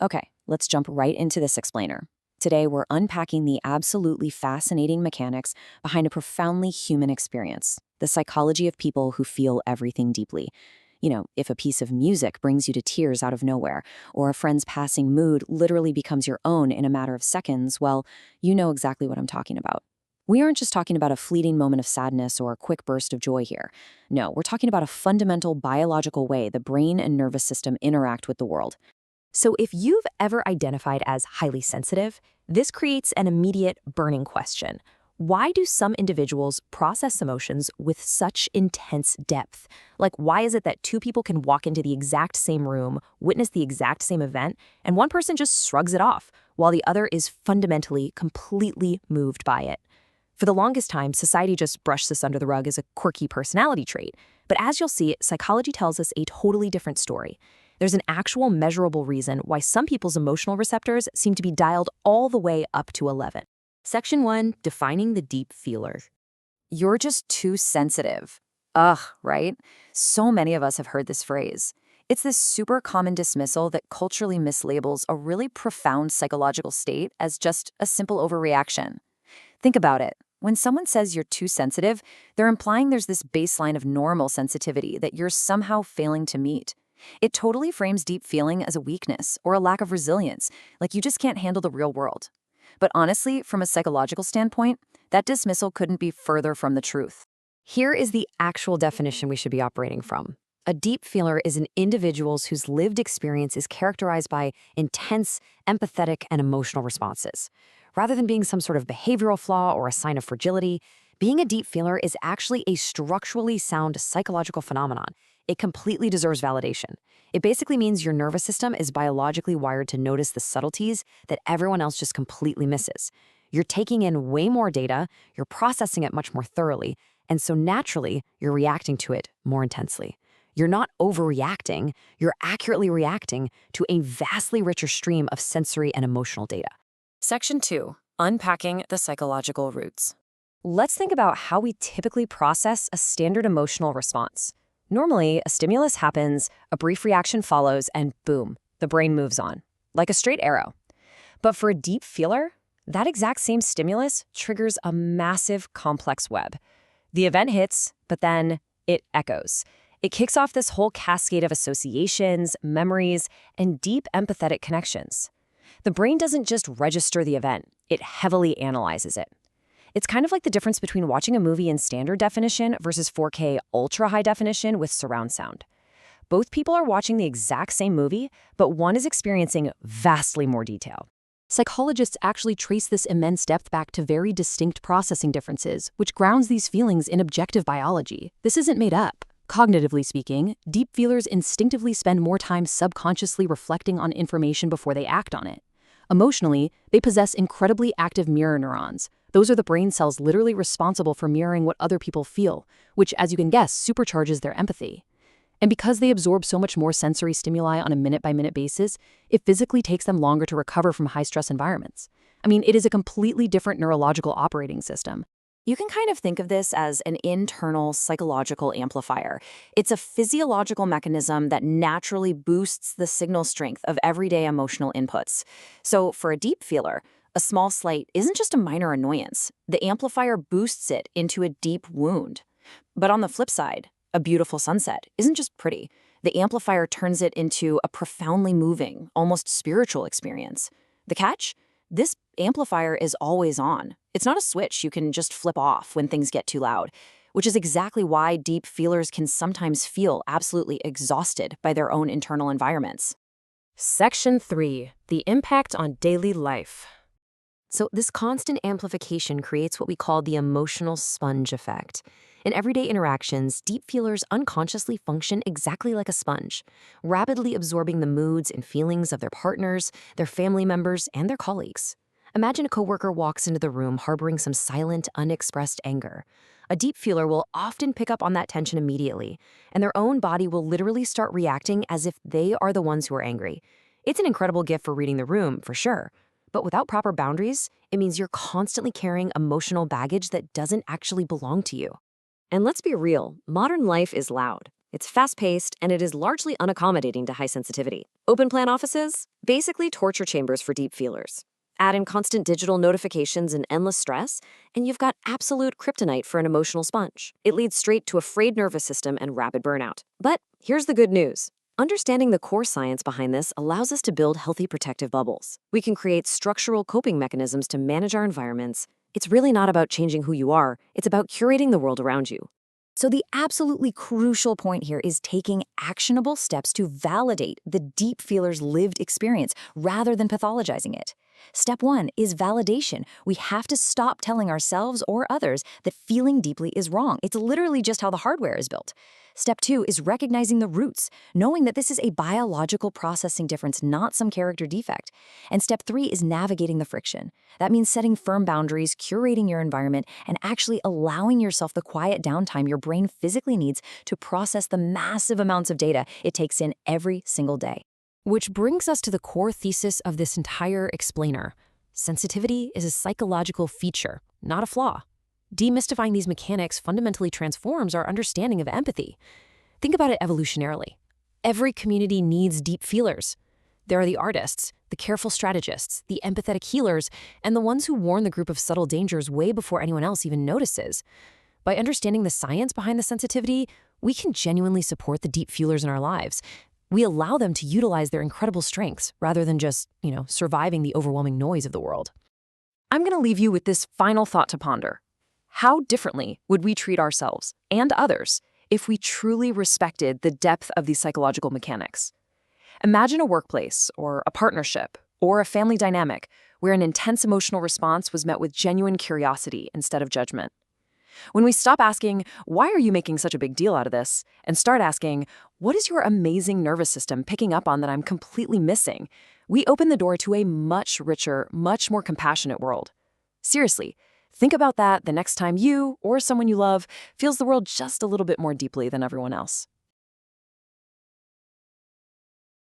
Okay, let's jump right into this explainer. Today, we're unpacking the absolutely fascinating mechanics behind a profoundly human experience, the psychology of people who feel everything deeply. If a piece of music brings you to tears out of nowhere, or a friend's passing mood literally becomes your own in a matter of seconds, well, you know exactly what I'm talking about. We aren't just talking about a fleeting moment of sadness or a quick burst of joy here. No, we're talking about a fundamental biological way the brain and nervous system interact with the world. So, if you've ever identified as highly sensitive, this creates an immediate burning question. Why do some individuals process emotions with such intense depth? Like, why is it that two people can walk into the exact same room, witness the exact same event, and one person just shrugs it off, while the other is fundamentally, completely moved by it? For the longest time, society just brushed this under the rug as a quirky personality trait. But as you'll see, psychology tells us a totally different story. There's an actual measurable reason why some people's emotional receptors seem to be dialed all the way up to 11. Section 1, defining the deep feeler. You're just too sensitive. Ugh, right? So many of us have heard this phrase. It's this super common dismissal that culturally mislabels a really profound psychological state as just a simple overreaction. Think about it. When someone says you're too sensitive, they're implying there's this baseline of normal sensitivity that you're somehow failing to meet. It totally frames deep feeling as a weakness or a lack of resilience, like you just can't handle the real world. But honestly, from a psychological standpoint, that dismissal couldn't be further from the truth. Here is the actual definition we should be operating from. A deep feeler is an individual whose lived experience is characterized by intense, empathetic, and emotional responses. Rather than being some sort of behavioral flaw or a sign of fragility, being a deep feeler is actually a structurally sound psychological phenomenon. It completely deserves validation. It basically means your nervous system is biologically wired to notice the subtleties that everyone else just completely misses. You're taking in way more data, you're processing it much more thoroughly, and so naturally, you're reacting to it more intensely. You're not overreacting, you're accurately reacting to a vastly richer stream of sensory and emotional data. Section 2. Unpacking the psychological roots. Let's think about how we typically process a standard emotional response. Normally, a stimulus happens, a brief reaction follows, and boom, the brain moves on, like a straight arrow. But for a deep feeler, that exact same stimulus triggers a massive, complex web. The event hits, but then it echoes. It kicks off this whole cascade of associations, memories, and deep empathetic connections. The brain doesn't just register the event, it heavily analyzes it. It's kind of like the difference between watching a movie in standard definition versus 4K ultra high definition with surround sound. Both people are watching the exact same movie, but one is experiencing vastly more detail. Psychologists actually trace this immense depth back to very distinct processing differences, which grounds these feelings in objective biology. This isn't made up. Cognitively speaking, deep feelers instinctively spend more time subconsciously reflecting on information before they act on it. Emotionally, they possess incredibly active mirror neurons. Those are the brain cells literally responsible for mirroring what other people feel, which, as you can guess, supercharges their empathy. And because they absorb so much more sensory stimuli on a minute-by-minute basis, it physically takes them longer to recover from high-stress environments. I mean, it is a completely different neurological operating system. You can kind of think of this as an internal psychological amplifier. It's a physiological mechanism that naturally boosts the signal strength of everyday emotional inputs. So for a deep feeler, a small slight isn't just a minor annoyance. The amplifier boosts it into a deep wound. But on the flip side, a beautiful sunset isn't just pretty. The amplifier turns it into a profoundly moving, almost spiritual experience. The catch? This amplifier is always on. It's not a switch you can just flip off when things get too loud, which is exactly why deep feelers can sometimes feel absolutely exhausted by their own internal environments. Section 3. The impact on daily life. So this constant amplification creates what we call the emotional sponge effect. In everyday interactions, deep feelers unconsciously function exactly like a sponge, rapidly absorbing the moods and feelings of their partners, their family members, and their colleagues. Imagine a coworker walks into the room harboring some silent, unexpressed anger. A deep feeler will often pick up on that tension immediately, and their own body will literally start reacting as if they are the ones who are angry. It's an incredible gift for reading the room, for sure. But without proper boundaries, it means you're constantly carrying emotional baggage that doesn't actually belong to you. And let's be real, modern life is loud. It's fast-paced, and it is largely unaccommodating to high sensitivity. Open plan offices? Basically torture chambers for deep feelers. Add in constant digital notifications and endless stress, and you've got absolute kryptonite for an emotional sponge. It leads straight to a frayed nervous system and rapid burnout. But here's the good news. Understanding the core science behind this allows us to build healthy protective bubbles. We can create structural coping mechanisms to manage our environments. It's really not about changing who you are, it's about curating the world around you. So the absolutely crucial point here is taking actionable steps to validate the deep feeler's lived experience rather than pathologizing it. Step 1 is validation. We have to stop telling ourselves or others that feeling deeply is wrong. It's literally just how the hardware is built. Step 2 is recognizing the roots, knowing that this is a biological processing difference, not some character defect. And step 3 is navigating the friction. That means setting firm boundaries, curating your environment, and actually allowing yourself the quiet downtime your brain physically needs to process the massive amounts of data it takes in every single day. Which brings us to the core thesis of this entire explainer. Sensitivity is a psychological feature, not a flaw. Demystifying these mechanics fundamentally transforms our understanding of empathy. Think about it evolutionarily. Every community needs deep feelers. There are the artists, the careful strategists, the empathetic healers, and the ones who warn the group of subtle dangers way before anyone else even notices. By understanding the science behind the sensitivity, we can genuinely support the deep feelers in our lives. We allow them to utilize their incredible strengths rather than just, surviving the overwhelming noise of the world. I'm going to leave you with this final thought to ponder. How differently would we treat ourselves and others if we truly respected the depth of these psychological mechanics? Imagine a workplace or a partnership or a family dynamic where an intense emotional response was met with genuine curiosity instead of judgment. When we stop asking, why are you making such a big deal out of this? And start asking, what is your amazing nervous system picking up on that I'm completely missing? We open the door to a much richer, much more compassionate world. Seriously, think about that the next time you or someone you love feels the world just a little bit more deeply than everyone else.